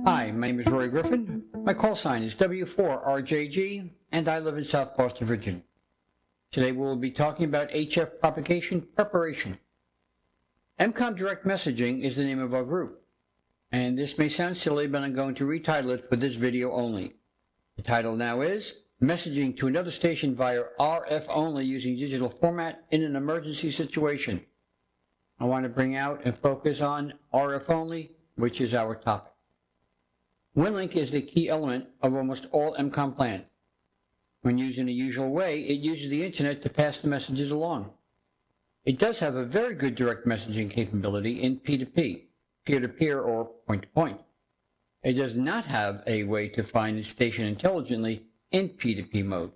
Hi, my name is Roy Griffin. My call sign is W4RJG, and I live in South Boston, Virginia. Today we will be talking about HF propagation preparation. Emcomm Direct Messaging is the name of our group, and this may sound silly, but I'm going to retitle it for this video only. The title now is Messaging to Another Station via RF Only Using Digital Format in an Emergency Situation. I want to bring out and focus on RF Only, which is our topic. WinLink is the key element of almost all Emcomm plans. When used in the usual way, it uses the internet to pass the messages along. It does have a very good direct messaging capability in P2P, peer-to-peer or point-to-point. It does not have a way to find the station intelligently in P2P mode.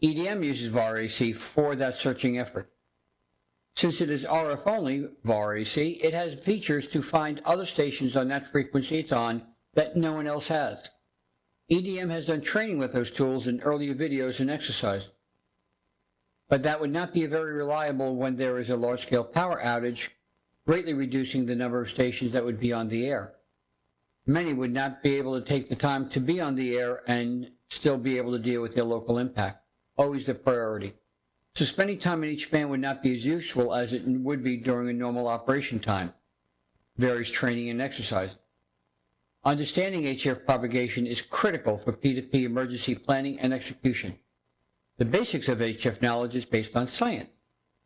EDM uses VAR-AC for that searching effort. Since it is RF only VAR-AC, it has features to find other stations on that frequency it's on that no one else has. EDM has done training with those tools in earlier videos and exercises. But that would not be very reliable when there is a large-scale power outage, greatly reducing the number of stations that would be on the air. Many would not be able to take the time to be on the air and still be able to deal with their local impact, always the priority. So spending time in each band would not be as useful as it would be during a normal operation time, various training and exercise. Understanding HF propagation is critical for P2P emergency planning and execution. The basics of HF knowledge is based on science,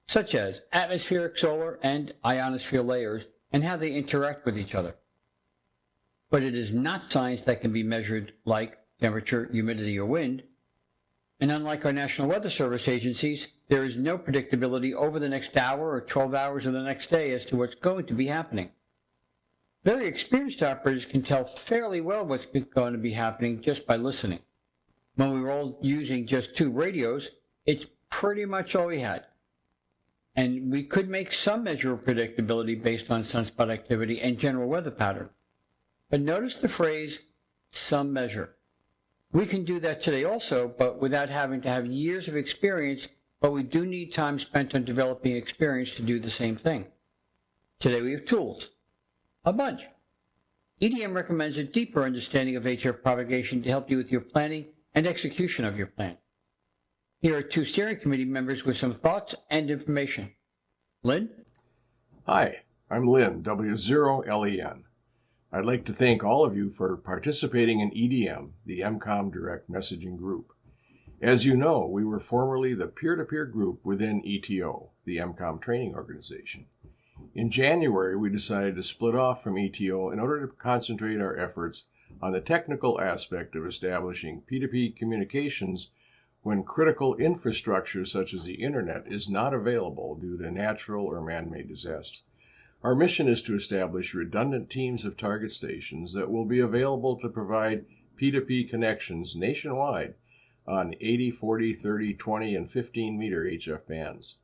such as atmospheric, solar, and ionosphere layers and how they interact with each other. But it is not science that can be measured like temperature, humidity, or wind. And unlike our National Weather Service agencies, there is no predictability over the next hour or 12 hours of the next day as to what's going to be happening. Very experienced operators can tell fairly well what's going to be happening just by listening. When we were all using just 2 radios, it's pretty much all we had. And we could make some measure of predictability based on sunspot activity and general weather pattern. But notice the phrase, some measure. We can do that today also, but without having to have years of experience, but we do need time spent on developing experience to do the same thing. Today we have tools. A bunch. EDM recommends a deeper understanding of HF propagation to help you with your planning and execution of your plan. Here are 2 steering committee members with some thoughts and information. Lynn? Hi, I'm Lynn, W0LEN. I'd like to thank all of you for participating in EDM, the Emcomm Direct Messaging Group. As you know, we were formerly the peer-to-peer group within ETO, the Emcomm Training Organization. In January, we decided to split off from ETO in order to concentrate our efforts on the technical aspect of establishing P2P communications when critical infrastructure such as the internet is not available due to natural or man-made disasters. Our mission is to establish redundant teams of target stations that will be available to provide P2P connections nationwide on 80, 40, 30, 20, and 15-meter HF bands.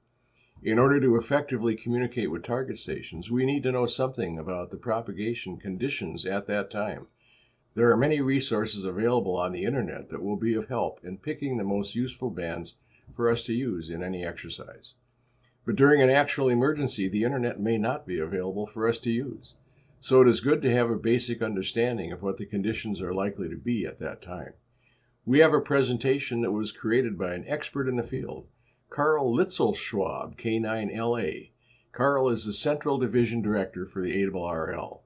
In order to effectively communicate with target stations, we need to know something about the propagation conditions at that time. There are many resources available on the internet that will be of help in picking the most useful bands for us to use in any exercise. But during an actual emergency, the internet may not be available for us to use. So it is good to have a basic understanding of what the conditions are likely to be at that time. We have a presentation that was created by an expert in the field, Carl Litzelschwab, K9LA. Carl is the Central Division Director for the ARRL.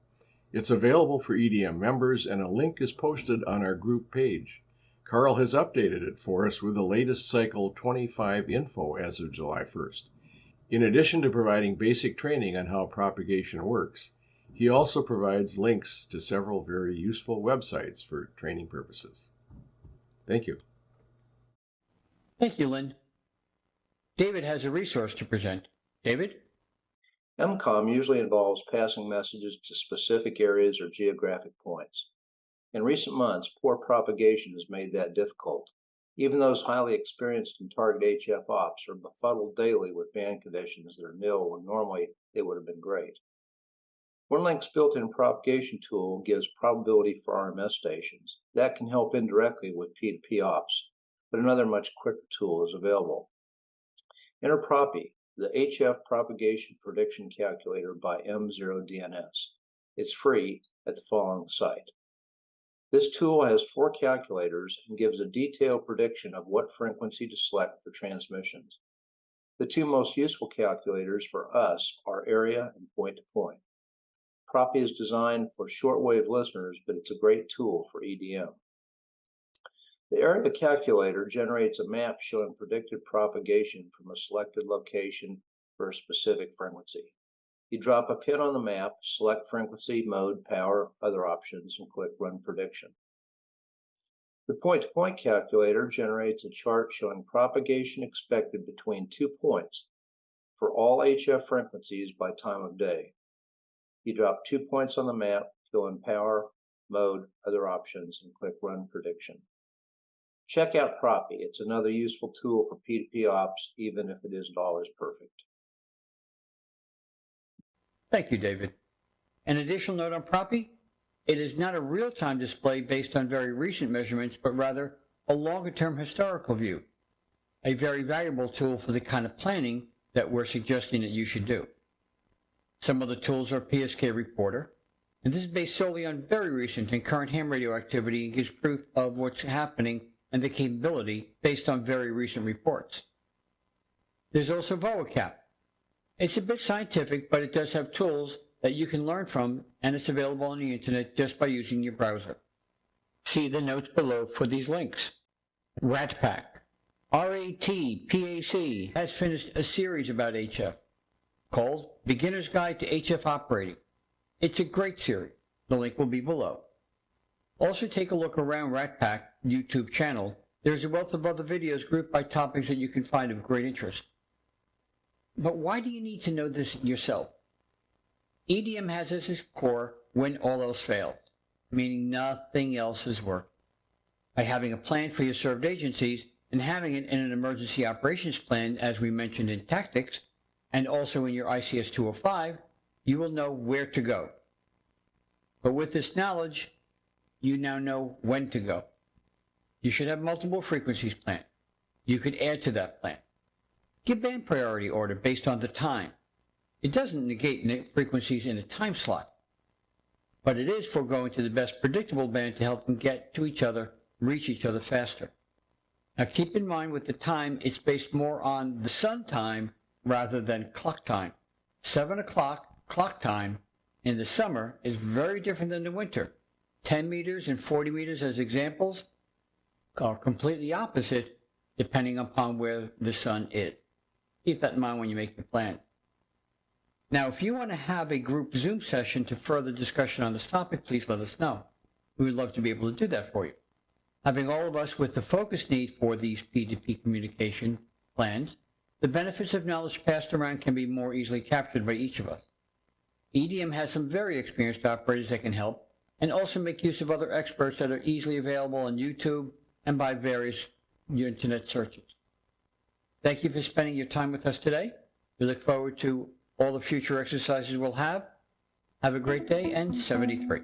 It's available for EDM members, and a link is posted on our group page. Carl has updated it for us with the latest Cycle 25 info as of July 1st. In addition to providing basic training on how propagation works, he also provides links to several very useful websites for training purposes. Thank you. Thank you, Lynn. David has a resource to present. David? Emcomm usually involves passing messages to specific areas or geographic points. In recent months, poor propagation has made that difficult. Even those highly experienced in target HF ops are befuddled daily with band conditions that are nil when normally they would have been great. WinLink's built-in propagation tool gives probability for RMS stations. That can help indirectly with P2P ops, but another much quicker tool is available. Enter Propi, the HF Propagation Prediction Calculator by M0DNS. It's free at the following site. This tool has 4 calculators and gives a detailed prediction of what frequency to select for transmissions. The 2 most useful calculators for us are area and point-to-point. Propi is designed for shortwave listeners, but it's a great tool for EDM. The area calculator generates a map showing predicted propagation from a selected location for a specific frequency. You drop a pin on the map, select frequency, mode, power, other options, and click Run Prediction. The point-to-point calculator generates a chart showing propagation expected between 2 points for all HF frequencies by time of day. You drop 2 points on the map, fill in power, mode, other options, and click Run Prediction. Check out Propi. It's another useful tool for P2P ops, even if it isn't always perfect. Thank you, David. An additional note on Propi: it is not a real-time display based on very recent measurements, but rather a longer-term historical view, a very valuable tool for the kind of planning that we're suggesting that you should do. Some of the tools are PSK Reporter, and this is based solely on very recent and current ham radio activity and gives proof of what's happening and the capability based on very recent reports. There's also VOACAP. It's a bit scientific, but it does have tools that you can learn from, and it's available on the internet just by using your browser. See the notes below for these links. RATPAC, RATPAC, has finished a series about HF called Beginner's Guide to HF Operating. It's a great series. The link will be below. Also take a look around RATPAC YouTube channel. There's a wealth of other videos grouped by topics that you can find of great interest. But why do you need to know this yourself? EDM has as its core when all else fails, meaning nothing else has worked. By having a plan for your served agencies and having it in an emergency operations plan, as we mentioned in tactics, and also in your ICS 205, you will know where to go. But with this knowledge, you now know when to go. You should have multiple frequencies planned. You could add to that plan. Give band priority order based on the time. It doesn't negate frequencies in a time slot, but it is foregoing to the best predictable band to help them get to each other, reach each other faster. Now keep in mind with the time, it's based more on the sun time rather than clock time. 7 o'clock clock time in the summer is very different than the winter. 10 meters and 40 meters as examples are completely opposite depending upon where the sun is. Keep that in mind when you make your plan. Now, if you want to have a group Zoom session to further discussion on this topic, please let us know. We would love to be able to do that for you. Having all of us with the focus need for these P2P communication plans, the benefits of knowledge passed around can be more easily captured by each of us. EDM has some very experienced operators that can help, and also make use of other experts that are easily available on YouTube and by various internet searches. Thank you for spending your time with us today. We look forward to all the future exercises we'll have. Have a great day, and 73.